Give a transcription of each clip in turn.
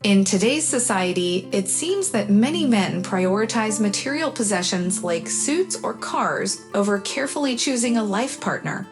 In today's society, it seems that many men prioritize material possessions like suits or cars over carefully choosing a life partner.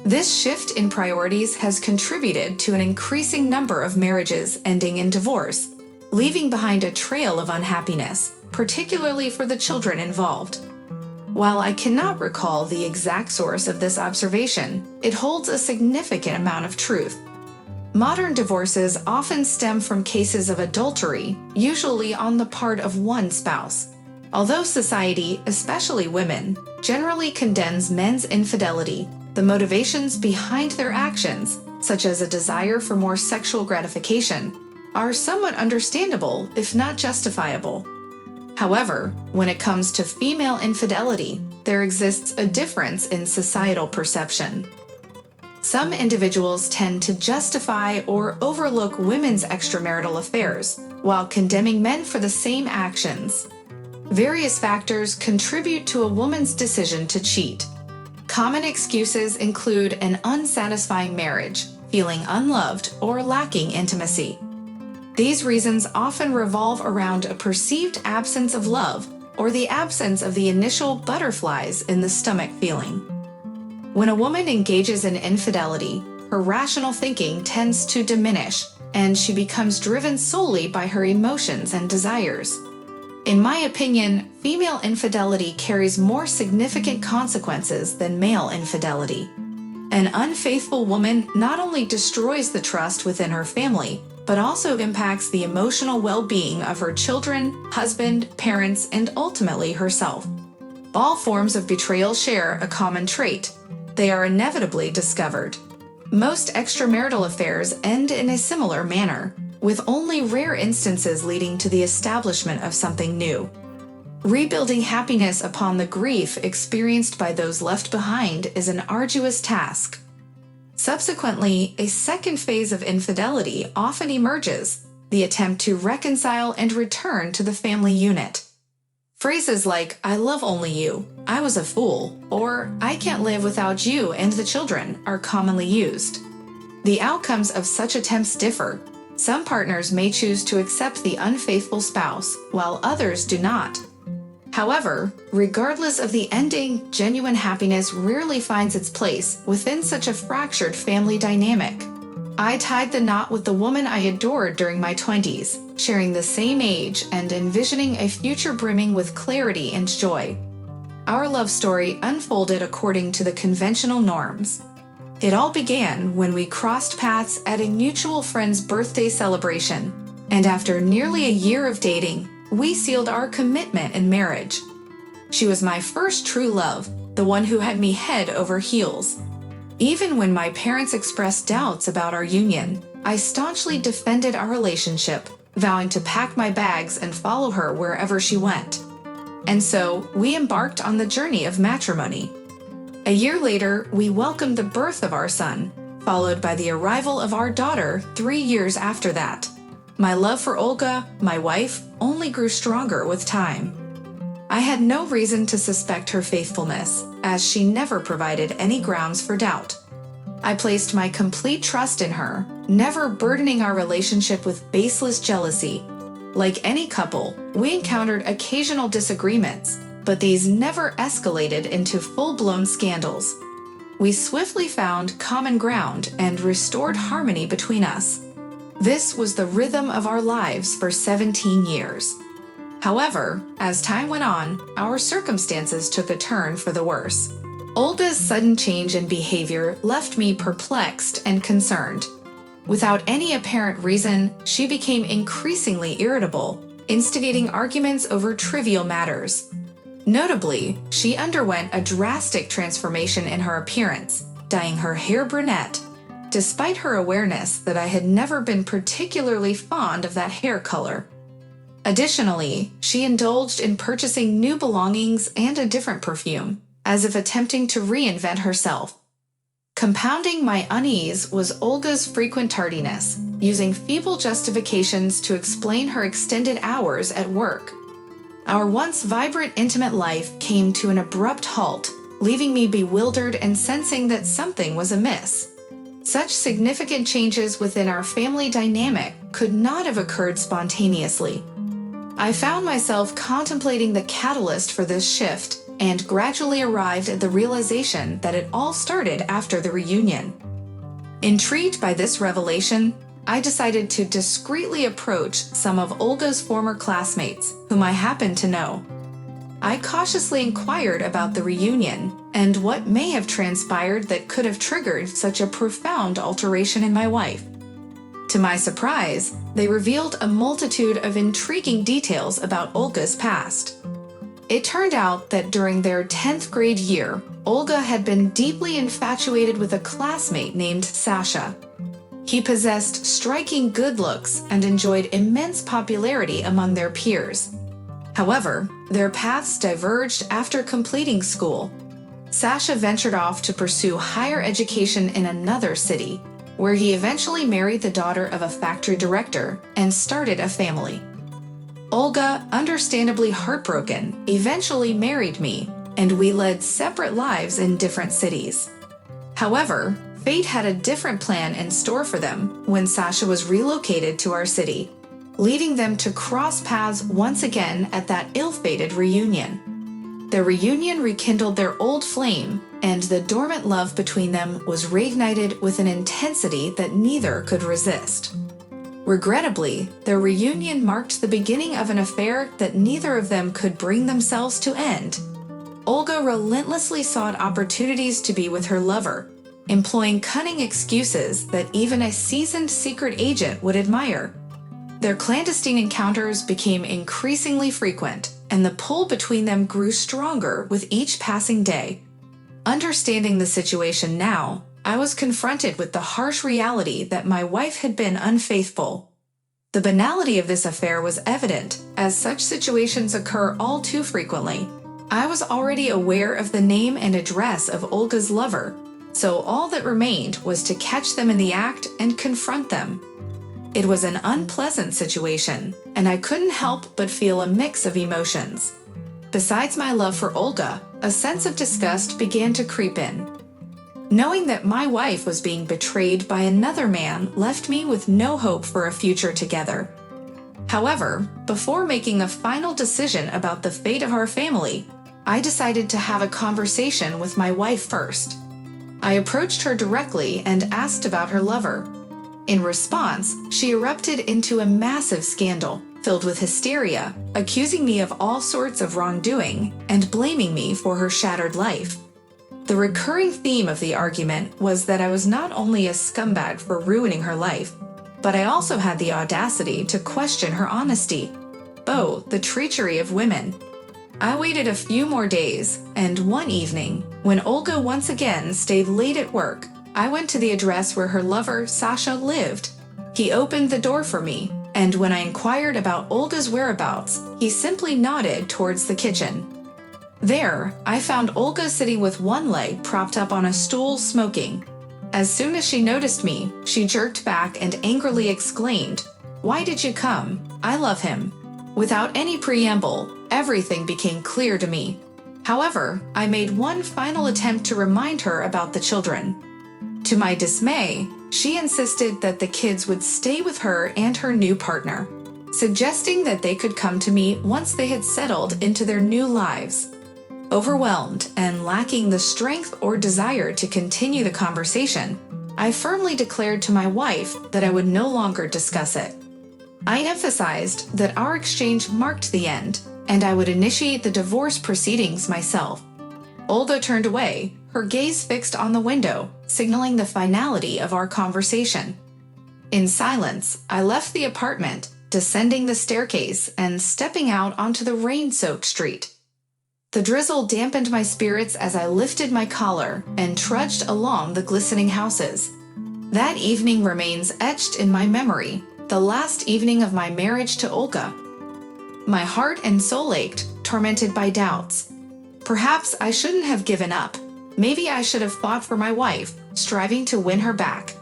This shift in priorities has contributed to an increasing number of marriages ending in divorce, leaving behind a trail of unhappiness, particularly for the children involved. While I cannot recall the exact source of this observation, it holds a significant amount of truth. Modern divorces often stem from cases of adultery, usually on the part of one spouse. Although society, especially women, generally condemns men's infidelity, the motivations behind their actions, such as a desire for more sexual gratification, are somewhat understandable if not justifiable. However, when it comes to female infidelity, there exists a difference in societal perception. Some individuals tend to justify or overlook women's extramarital affairs, while condemning men for the same actions. Various factors contribute to a woman's decision to cheat. Common excuses include an unsatisfying marriage, feeling unloved, or lacking intimacy. These reasons often revolve around a perceived absence of love or the absence of the initial butterflies in the stomach feeling. When a woman engages in infidelity, her rational thinking tends to diminish, and she becomes driven solely by her emotions and desires. In my opinion, female infidelity carries more significant consequences than male infidelity. An unfaithful woman not only destroys the trust within her family, but also impacts the emotional well-being of her children, husband, parents, and ultimately herself. All forms of betrayal share a common trait. They are inevitably discovered. Most extramarital affairs end in a similar manner, with only rare instances leading to the establishment of something new. Rebuilding happiness upon the grief experienced by those left behind is an arduous task. Subsequently, a second phase of infidelity often emerges, the attempt to reconcile and return to the family unit. Phrases like, "I love only you," "I was a fool," or "I can't live without you and the children" are commonly used. The outcomes of such attempts differ. Some partners may choose to accept the unfaithful spouse, while others do not. However, regardless of the ending, genuine happiness rarely finds its place within such a fractured family dynamic. I tied the knot with the woman I adored during my 20s, sharing the same age and envisioning a future brimming with clarity and joy. Our love story unfolded according to the conventional norms. It all began when we crossed paths at a mutual friend's birthday celebration, and after nearly a year of dating, we sealed our commitment in marriage. She was my first true love, the one who had me head over heels. Even when my parents expressed doubts about our union, I staunchly defended our relationship, vowing to pack my bags and follow her wherever she went. And so, we embarked on the journey of matrimony. A year later, we welcomed the birth of our son, followed by the arrival of our daughter 3 years after that. My love for Olga, my wife, only grew stronger with time. I had no reason to suspect her faithfulness, as she never provided any grounds for doubt. I placed my complete trust in her, never burdening our relationship with baseless jealousy. Like any couple, we encountered occasional disagreements, but these never escalated into full-blown scandals. We swiftly found common ground and restored harmony between us. This was the rhythm of our lives for 17 years. However, as time went on, our circumstances took a turn for the worse. Olga's sudden change in behavior left me perplexed and concerned. Without any apparent reason, she became increasingly irritable, instigating arguments over trivial matters. Notably, she underwent a drastic transformation in her appearance, dyeing her hair brunette, despite her awareness that I had never been particularly fond of that hair color. Additionally, she indulged in purchasing new belongings and a different perfume, as if attempting to reinvent herself. Compounding my unease was Olga's frequent tardiness, using feeble justifications to explain her extended hours at work. Our once vibrant, intimate life came to an abrupt halt, leaving me bewildered and sensing that something was amiss. Such significant changes within our family dynamic could not have occurred spontaneously. I found myself contemplating the catalyst for this shift and gradually arrived at the realization that it all started after the reunion. Intrigued by this revelation, I decided to discreetly approach some of Olga's former classmates, whom I happened to know. I cautiously inquired about the reunion and what may have transpired that could have triggered such a profound alteration in my wife. To my surprise, they revealed a multitude of intriguing details about Olga's past. It turned out that during their 10th grade year, Olga had been deeply infatuated with a classmate named Sasha. He possessed striking good looks and enjoyed immense popularity among their peers. However, their paths diverged after completing school. Sasha ventured off to pursue higher education in another city, where he eventually married the daughter of a factory director and started a family. Olga, understandably heartbroken, eventually married me, and we led separate lives in different cities. However, fate had a different plan in store for them when Sasha was relocated to our city, leading them to cross paths once again at that ill-fated reunion. Their reunion rekindled their old flame, and the dormant love between them was reignited with an intensity that neither could resist. Regrettably, their reunion marked the beginning of an affair that neither of them could bring themselves to end. Olga relentlessly sought opportunities to be with her lover, employing cunning excuses that even a seasoned secret agent would admire. Their clandestine encounters became increasingly frequent, and the pull between them grew stronger with each passing day. Understanding the situation now, I was confronted with the harsh reality that my wife had been unfaithful. The banality of this affair was evident, as such situations occur all too frequently. I was already aware of the name and address of Olga's lover, so all that remained was to catch them in the act and confront them. It was an unpleasant situation, and I couldn't help but feel a mix of emotions. Besides my love for Olga, a sense of disgust began to creep in. Knowing that my wife was being betrayed by another man left me with no hope for a future together. However, before making a final decision about the fate of our family, I decided to have a conversation with my wife first. I approached her directly and asked about her lover. In response, she erupted into a massive scandal, filled with hysteria, accusing me of all sorts of wrongdoing and blaming me for her shattered life. The recurring theme of the argument was that I was not only a scumbag for ruining her life, but I also had the audacity to question her honesty. Oh, the treachery of women. I waited a few more days, and one evening, when Olga once again stayed late at work, I went to the address where her lover, Sasha, lived. He opened the door for me, and when I inquired about Olga's whereabouts, he simply nodded towards the kitchen. There, I found Olga sitting with one leg propped up on a stool smoking. As soon as she noticed me, she jerked back and angrily exclaimed, "Why did you come? I love him." Without any preamble, everything became clear to me. However, I made one final attempt to remind her about the children. To my dismay, she insisted that the kids would stay with her and her new partner, suggesting that they could come to me once they had settled into their new lives. Overwhelmed and lacking the strength or desire to continue the conversation, I firmly declared to my wife that I would no longer discuss it. I emphasized that our exchange marked the end, and I would initiate the divorce proceedings myself. Olga turned away, her gaze fixed on the window, signaling the finality of our conversation. In silence, I left the apartment, descending the staircase and stepping out onto the rain-soaked street. The drizzle dampened my spirits as I lifted my collar and trudged along the glistening houses. That evening remains etched in my memory, the last evening of my marriage to Olga. My heart and soul ached, tormented by doubts. Perhaps I shouldn't have given up. Maybe I should have fought for my wife, striving to win her back.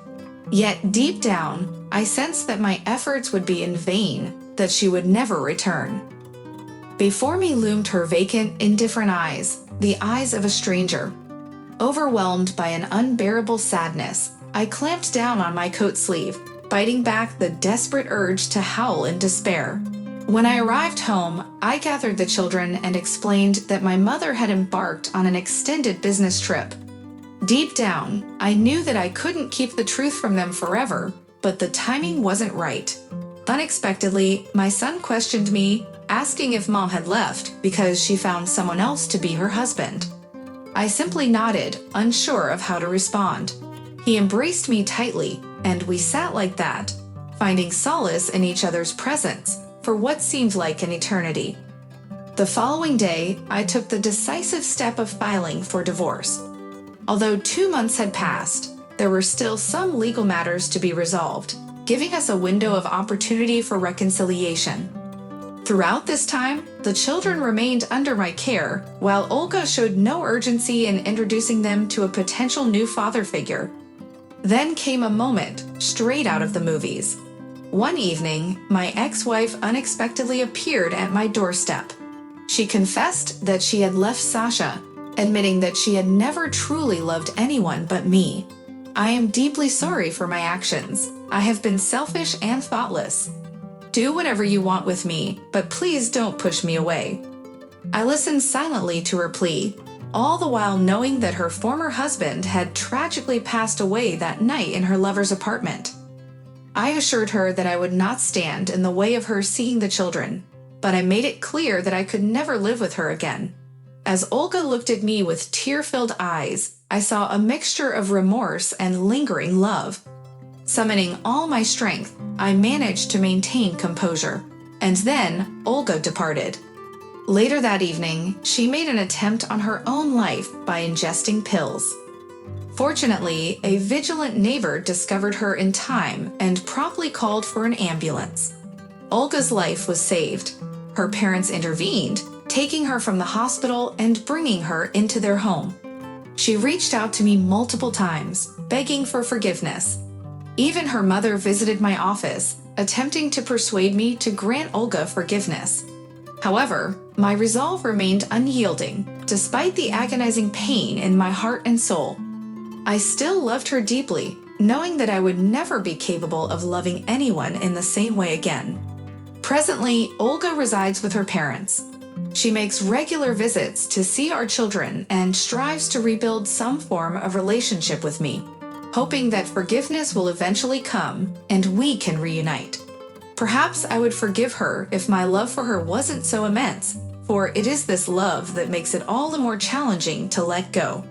Yet deep down, I sensed that my efforts would be in vain, that she would never return. Before me loomed her vacant, indifferent eyes, the eyes of a stranger. Overwhelmed by an unbearable sadness, I clamped down on my coat sleeve, fighting back the desperate urge to howl in despair. When I arrived home, I gathered the children and explained that my mother had embarked on an extended business trip. Deep down, I knew that I couldn't keep the truth from them forever, but the timing wasn't right. Unexpectedly, my son questioned me, asking if Mom had left because she found someone else to be her husband. I simply nodded, unsure of how to respond. He embraced me tightly, and we sat like that, finding solace in each other's presence for what seemed like an eternity. The following day, I took the decisive step of filing for divorce. Although 2 months had passed, there were still some legal matters to be resolved, giving us a window of opportunity for reconciliation. Throughout this time, the children remained under my care, while Olga showed no urgency in introducing them to a potential new father figure. Then came a moment straight out of the movies. One evening, my ex-wife unexpectedly appeared at my doorstep. She confessed that she had left Sasha, admitting that she had never truly loved anyone but me. I am deeply sorry for my actions. I have been selfish and thoughtless. Do whatever you want with me, but please don't push me away. I listened silently to her plea, all the while knowing that her former husband had tragically passed away that night in her lover's apartment. I assured her that I would not stand in the way of her seeing the children, but I made it clear that I could never live with her again. As Olga looked at me with tear-filled eyes, I saw a mixture of remorse and lingering love. Summoning all my strength, I managed to maintain composure, and then Olga departed. Later that evening, she made an attempt on her own life by ingesting pills. Fortunately, a vigilant neighbor discovered her in time and promptly called for an ambulance. Olga's life was saved. Her parents intervened, taking her from the hospital and bringing her into their home. She reached out to me multiple times, begging for forgiveness. Even her mother visited my office, attempting to persuade me to grant Olga forgiveness. However, my resolve remained unyielding, despite the agonizing pain in my heart and soul. I still loved her deeply, knowing that I would never be capable of loving anyone in the same way again. Presently, Olga resides with her parents. She makes regular visits to see our children and strives to rebuild some form of relationship with me, hoping that forgiveness will eventually come and we can reunite. Perhaps I would forgive her if my love for her wasn't so immense, for it is this love that makes it all the more challenging to let go.